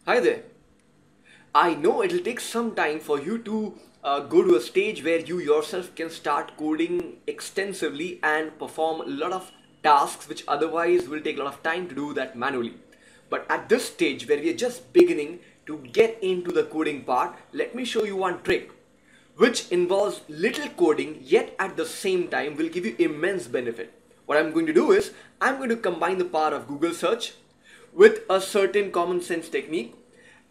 Hi there. I know it'll take some time for you to go to a stage where you yourself can start coding extensively and perform a lot of tasks which otherwise will take a lot of time to do that manually. But at this stage where we are just beginning to get into the coding part, let me show you one trick which involves little coding yet at the same time will give you immense benefit. What I'm going to do is I'm going to combine the power of Google search with a certain common sense technique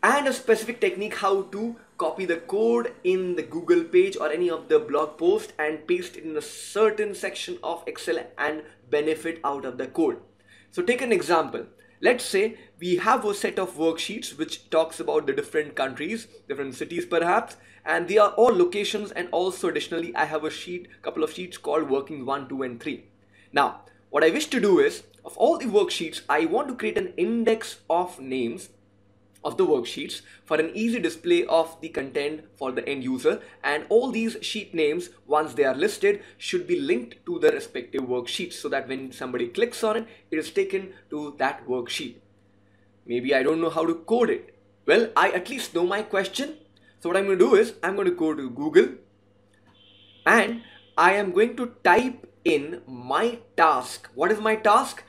and a specific technique how to copy the code in the Google page or any of the blog post and paste it in a certain section of Excel and benefit out of the code. So take an example. Let's say we have a set of worksheets which talks about the different countries, different cities perhaps, and they are all locations, and also additionally I have a couple of sheets called working 1, 2 and 3. Now, what I wish to do is, of all the worksheets, I want to create an index of names of the worksheets for an easy display of the content for the end user, and all these sheet names, once they are listed, should be linked to the respective worksheets so that when somebody clicks on it, it is taken to that worksheet. Maybe I don't know how to code it. Well, I at least know my question. So what I'm going to do is I'm going to go to Google and I am going to type in my task. What is my task?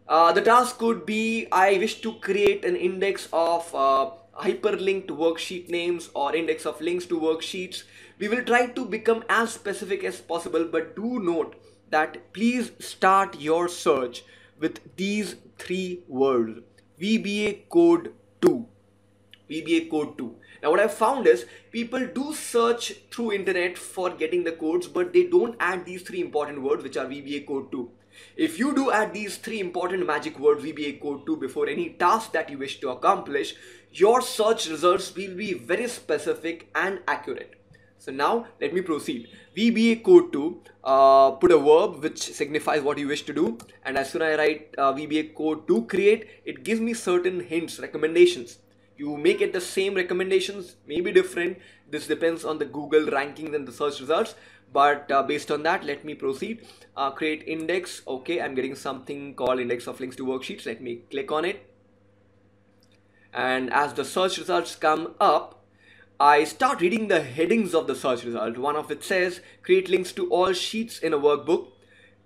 The task could be I wish to create an index of hyperlinked worksheet names or index of links to worksheets. We will try to become as specific as possible, but do note that please start your search with these three words: VBA code 2. VBA code 2. Now what I've found is people do search through internet for getting the codes, but they don't add these three important words which are VBA code 2. If you do add these three important magic words VBA code 2 before any task that you wish to accomplish, your search results will be very specific and accurate. So now let me proceed. VBA code 2, put a verb which signifies what you wish to do, and as soon as I write VBA code 2 create, it gives me certain hints, recommendations. You may get the same recommendations, maybe different. This depends on the Google rankings and the search results. But based on that, let me proceed. Create index. Okay, I'm getting something called index of links to worksheets. Let me click on it. And as the search results come up, I start reading the headings of the search result. One of it says, create links to all sheets in a workbook.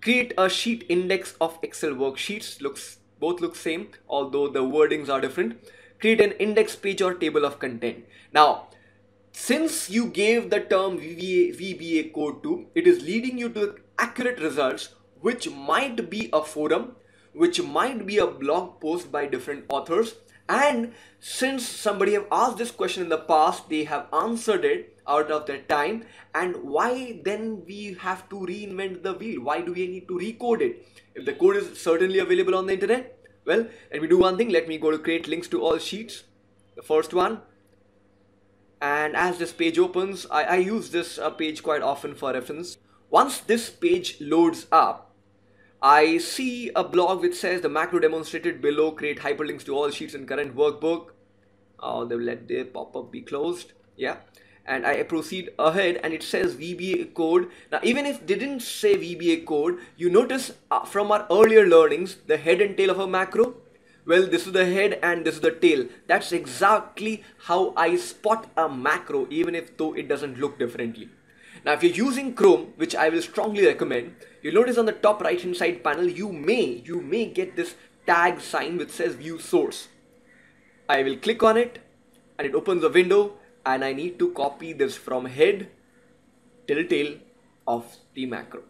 Create a sheet index of Excel worksheets. Both look same, although the wordings are different. Create an index page or table of content. Now, since you gave the term VBA code 2, it is leading you to accurate results, which might be a forum, which might be a blog post by different authors. And since somebody have asked this question in the past, they have answered it out of their time. And why then we have to reinvent the wheel? Why do we need to recode it? If the code is certainly available on the internet, well, let me do one thing. Let me go to create links to all sheets, the first one. And as this page opens, I use this page quite often for reference. Once this page loads up, I see a blog which says the macro demonstrated below create hyperlinks to all sheets in current workbook. They will let the pop-up be closed. Yeah. And I proceed ahead and it says VBA code. Now, even if they didn't say VBA code, you notice from our earlier learnings, the head and tail of a macro. Well, this is the head and this is the tail. That's exactly how I spot a macro, even if though it doesn't look differently. Now, if you're using Chrome, which I will strongly recommend, you'll notice on the top right hand side panel, you may get this tag sign which says view source. I will click on it and it opens a window, and I need to copy this from head till tail of the macro.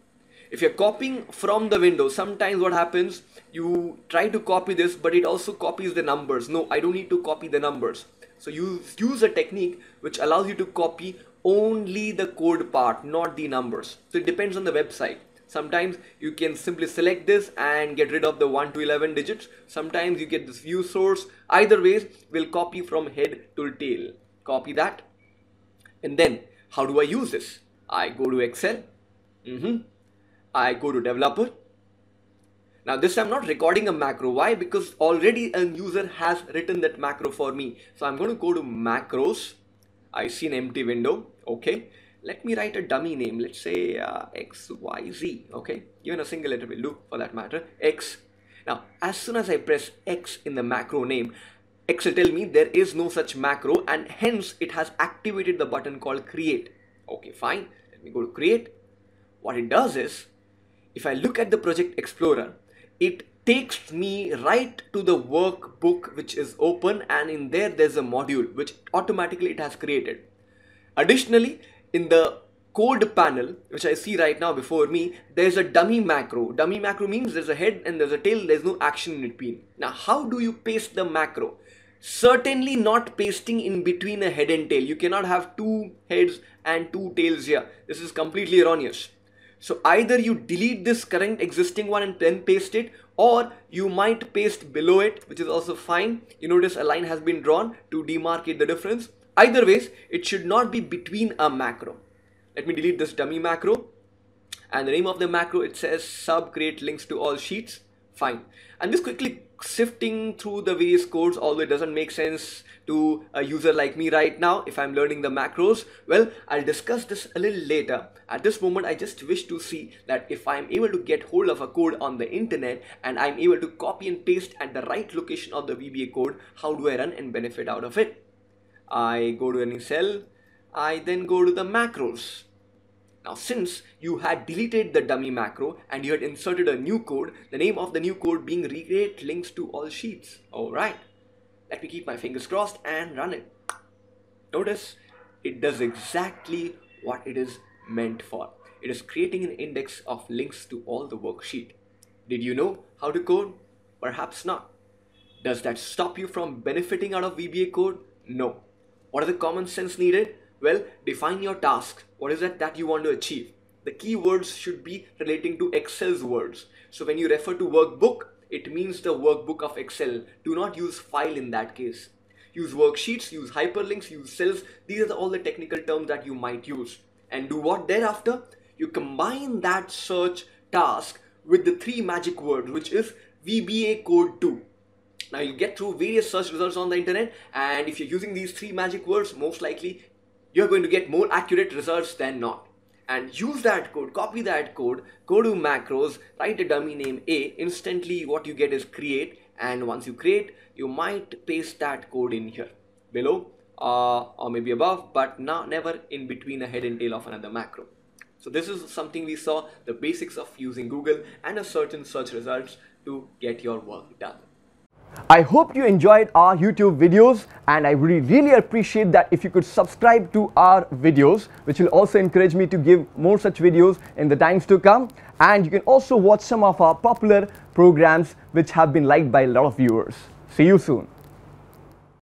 If you're copying from the window, sometimes what happens, you try to copy this, but it also copies the numbers. No, I don't need to copy the numbers. So you use a technique which allows you to copy only the code part, not the numbers. So it depends on the website. Sometimes you can simply select this and get rid of the 1 to 11 digits. Sometimes you get this view source. Either ways, we'll copy from head to tail. Copy that. And then how do I use this? I go to Excel. I go to developer. Now this I'm not recording a macro. Why? Because already a user has written that macro for me. So I'm going to go to macros. I see an empty window. Okay. Let me write a dummy name. Let's say XYZ. Okay. Even a single letter will do for that matter. X. Now, as soon as I press X in the macro name, Excel tell me there is no such macro, and hence it has activated the button called create. Okay, fine. Let me go to create. What it does is, if I look at the project explorer, it takes me right to the workbook which is open, and in there's a module which automatically it has created. Additionally, in the code panel which I see right now before me, there's a dummy macro. Dummy macro means there's a head and there's a tail, there's no action in between. Now how do you paste the macro? Certainly not pasting in between a head and tail. You cannot have two heads and two tails here. This is completely erroneous. So either you delete this current existing one and then paste it, or you might paste below it, which is also fine. You notice a line has been drawn to demarcate the difference. Either ways, it should not be between a macro. Let me delete this dummy macro, and the name of the macro, it says sub create links to all sheets. Fine. I'm just quickly sifting through the various codes, although it doesn't make sense to a user like me right now if I'm learning the macros. Well, I'll discuss this a little later. At this moment, I just wish to see that if I'm able to get hold of a code on the internet and I'm able to copy and paste at the right location of the VBA code, how do I run and benefit out of it? I go to any cell, I then go to the macros. Now, since you had deleted the dummy macro and you had inserted a new code, the name of the new code being recreate links to all sheets. Alright, let me keep my fingers crossed and run it. Notice it does exactly what it is meant for. It is creating an index of links to all the worksheet. Did you know how to code? Perhaps not. Does that stop you from benefiting out of VBA code? No. What are the common sense needed? Well, define your task. What is it that you want to achieve? The keywords should be relating to Excel's words. So when you refer to workbook, it means the workbook of Excel. Do not use file in that case. Use worksheets, use hyperlinks, use cells. These are all the technical terms that you might use. And do what thereafter? You combine that search task with the three magic words, which is VBA code 2. Now you'll get through various search results on the internet, and if you're using these three magic words, most likely you're going to get more accurate results than not. And use that code, copy that code, go to macros, write a dummy name A, instantly what you get is create, and once you create, you might paste that code in here, below or maybe above, but never in between a head and tail of another macro. So this is something we saw, the basics of using Google and a certain search results to get your work done. I hope you enjoyed our YouTube videos, and I really appreciate that if you could subscribe to our videos, which will also encourage me to give more such videos in the times to come. And you can also watch some of our popular programs which have been liked by a lot of viewers. See you soon.